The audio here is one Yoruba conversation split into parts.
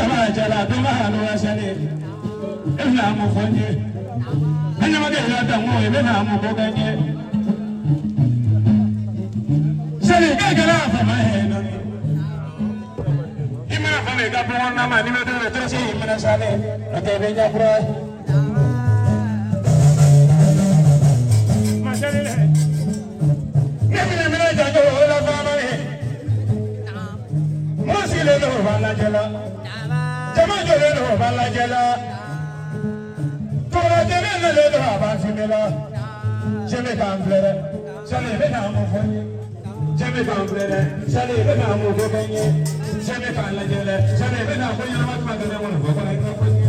sama jala duma hanu asale ina mu fonye anya magana da mu ina mu boganye sale gagara fa maheno imana fa me ga bona ma ni me do tresi imana sale akebe nya bro ma sale ne me ja do la fa ma Mosile no balajela, jama jole no balajela, tora jele no le do abansimela, jeme kamplere, sale be na mo fonye, jeme kamplere, sale be na mo gobenye, jeme kalajele, sale be na fonye na matma gane mo go bana ko fonye.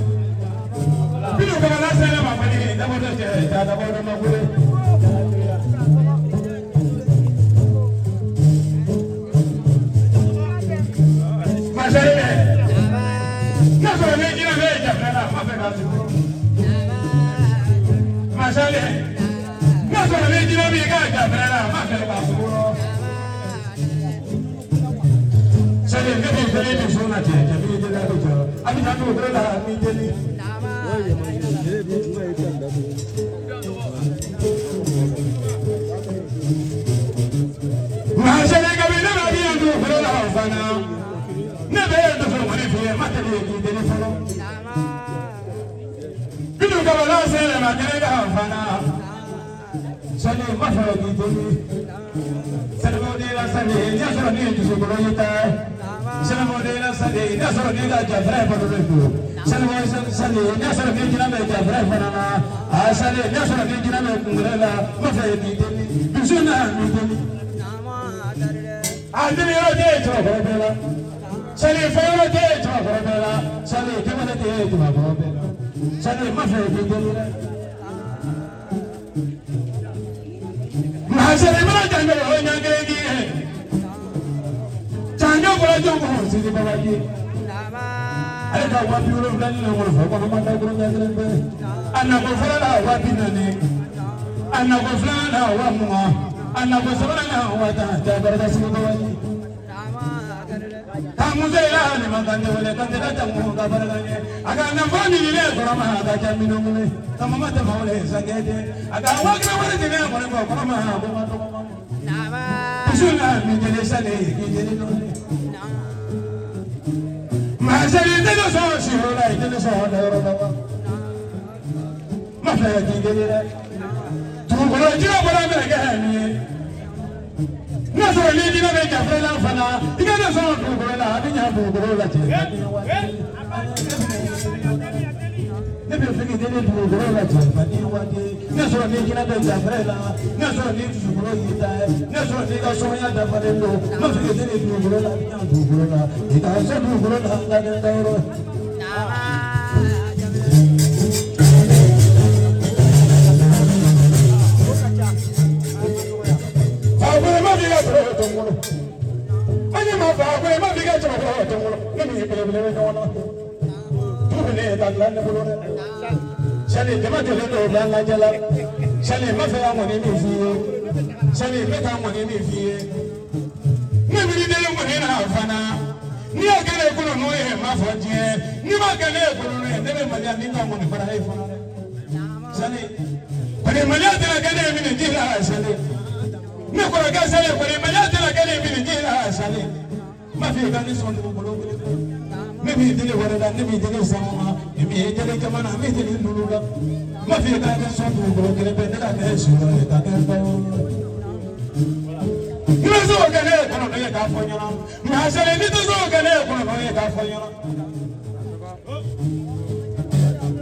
Bilu kama na sale ma mani da mo do je da mo do ma gure. Masale, no solo le dico mi gaga, però ma che va sicuro. Sale che mi prende su una gente, mi dice da tutto. Abitando quella mi dice. Ma se ne capita la via tu però la fana. Ne vedo solo di fie, ma te ne dico telefono. Bidu ka bala sele ma kene ka fana sale ma fa di doni sale mo de la sale ya so ni ju ko ro yita sale mo de la sale ya so ni ga jafra pa do do sale mo sale ya so ni jina me jafra pa na a sale ya so ni jina me kungrela ma fa di doni bisuna ni doni a de ro de to ko bela sale fa ro de to ko bela sale ke ma de to ko bela Sale ma fe di dolore. Ma sale ma jango o nyangegi. Jango ko jango ho si di babaji. Ale ka wa biuro ndani na ngoro ko ma ta gro nyangere be. Anna ko fara la wa binani. Anna ko fara la wa mu. Anna ko fara la wa ta barka si babaji. Tamuzela ni magande wale kande kata mu ga baragane aga na fani ni le korama ga chamino mune tamama ta mawle sagede aga wagra wale ni le korama ko ma to ma nama suna mi jele sale ki jele no ma sale de no so si hola de no so da ro da ma fa ki jele tu ko jira bora me ga ni no so le dina be ja frela fana diga no so tu la dinya bu la che ne be fiki dele bu la che fani wa de no so le dina be ja frela no so le tu ko yita no so le ga so ya da fare lo no fiki dele bu la dinya bu la ita so bu la da da ro Sali jama jole do la jala sali ma fe amone mi fiye sali me ka amone mi fiye ne mi de le mone na fana ni agale ko no e ma fo je ni ma gale ko no e ne ma ya ni ka amone fara e fana sali ko ne ma ya de la gale mi ni di la sali ne ko ga sali ko ne ma ya de la gale mi ni di la sali ma fi ga ni son do ko Maybe they were that maybe they some immediately come on, maybe they do look up. Mafia got some broken bed that is you know that you know so can I come on that for you. I said it is so can I come on that for you.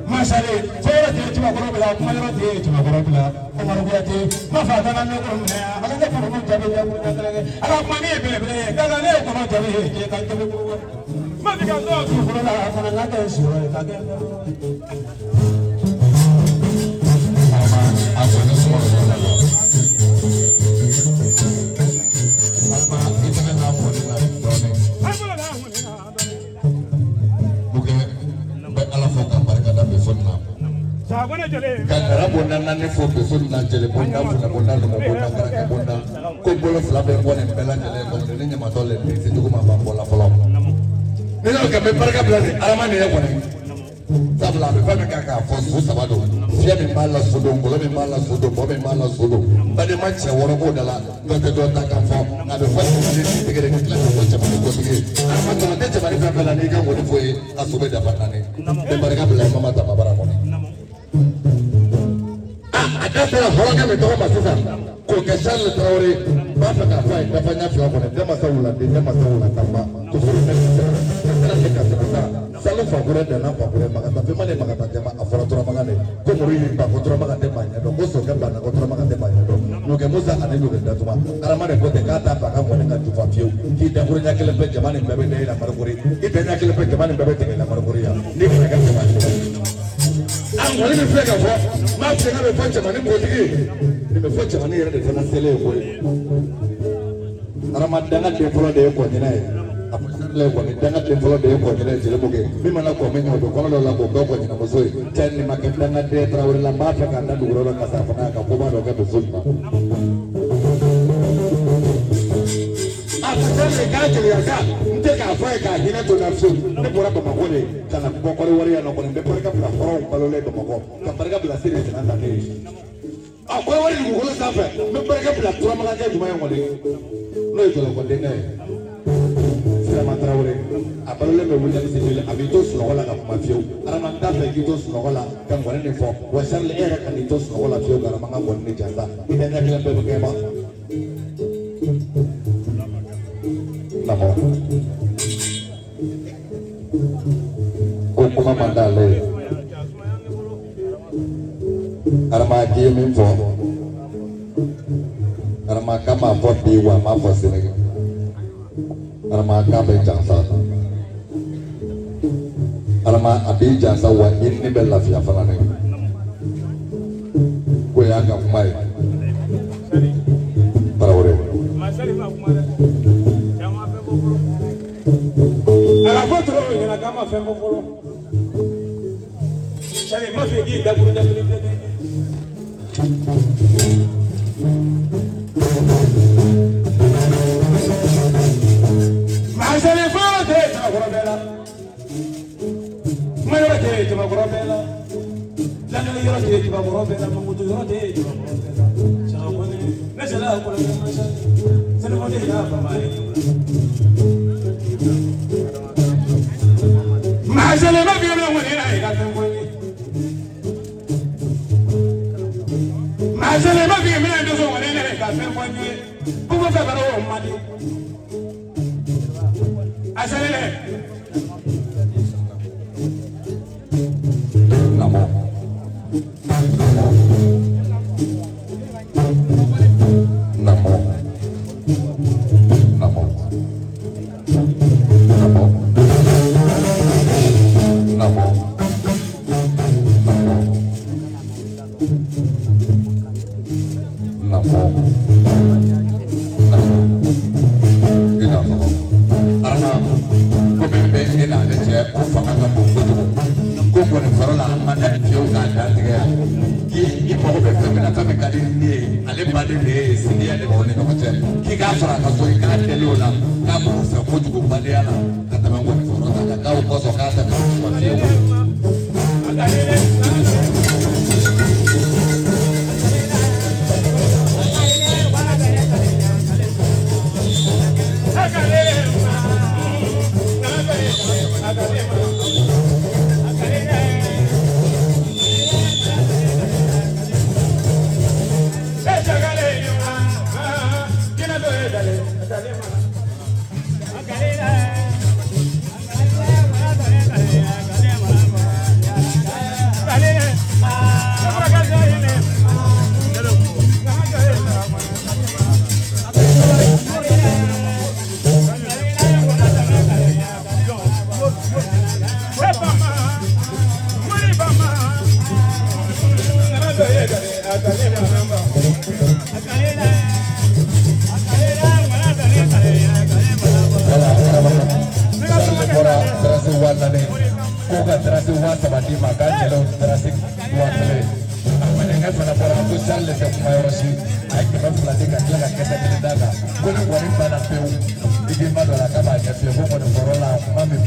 Masale, for a day to my brother, my day to my brother, my father and my brother. I don't know I have money, baby. I don't know I can't do Mafika ndo tukula kana ngata sio kagenda afanye sio mama itana na moni na doni buke be ala foka barka da be fonna sabana jele kan rabona na ne fo be fonna jele bonna funa bonna no bonna barka bonna ko bolo fla be ngone bela jele ko ne nyama tole ti ko ma bambola folo Nina ka me barka blade arama ne yakone sabla be fami kaka fo so sabado fia mi mala sodo ngolo mi mala sodo bo mi mala sodo bade manche woro ko dala do te do ta kan fo na be fo ni tigere ni la ko cha ko tigere arama to de te bari fami la ni ka woni fo e asube da fatane be barka blade mama ta babara ko ni adapta la hoga me to ba sasa ko ka shal traore ba fa ka fa da fanya fi ko ne da masawula tamba to ko ne salo fagure de na fagure magata be mane magata tema afora tora magane ko muri ni ba ko tora magate banya do ko so ka ba na ko tora magate banya do no ke musa ane no da tuma arama ne ko te kata ba ka ko ne ka tufa fiu ki da gure nyakele be jamane be be de la marguri ki da nyakele be jamane be be de la marguri ya ni ko ka jamane an wani me fega fo ma fega be fo jamane ko tigi ni be fo jamane yere de fana sele ko arama danga de folo de ko ni nai le ko ni danga de folo de ko ni jele boge mi mana ko me no do ko la ko ko ni na mozoi ten ni makendanga de trawre la ma fa ka na dugro la ka sa fa ka ko ma do ka be zulma le ka jeli ya ka nte ka fa ka hina to na so ne bora ba ko le kana ko ko wari ya no ko ne bora ka bla horo ko le ko ko ka barga bla sire na ta ne a ko wari ko ko sa fa me bora ka bla tura ma ka juma ya ko le no e to ko de ne sira ma trawre a ba le me wuli se le abito so ko la ka ma fiu ara ma ta fa ki to so ko la ka ngore ne fo wa sar le era ka ni to so ko la fiu ka ma ngore ne janda ida ne ka be ke ma namo kuma mandale arma ki min fo arma kama fo diwa ma fo sine arma ka be jansa arma abi jansa wa inni be lafiya fana ne ko ya ga mai parawore ala fotoro ina kama fembo folo chale mafegi da buru da bulu ma chale folo te ta gorobela ma yoro te ta gorobela la no yoro te ta gorobela ma mutu yoro te ta gorobela chalo ko ne na chala ko la ma chale sene ko de ya ba mai Mazele ma bi me woni na ida tan woni Mazele ma bi me ndo so woni na ka tan woni bu ko fa baro o madi Azele namo Mami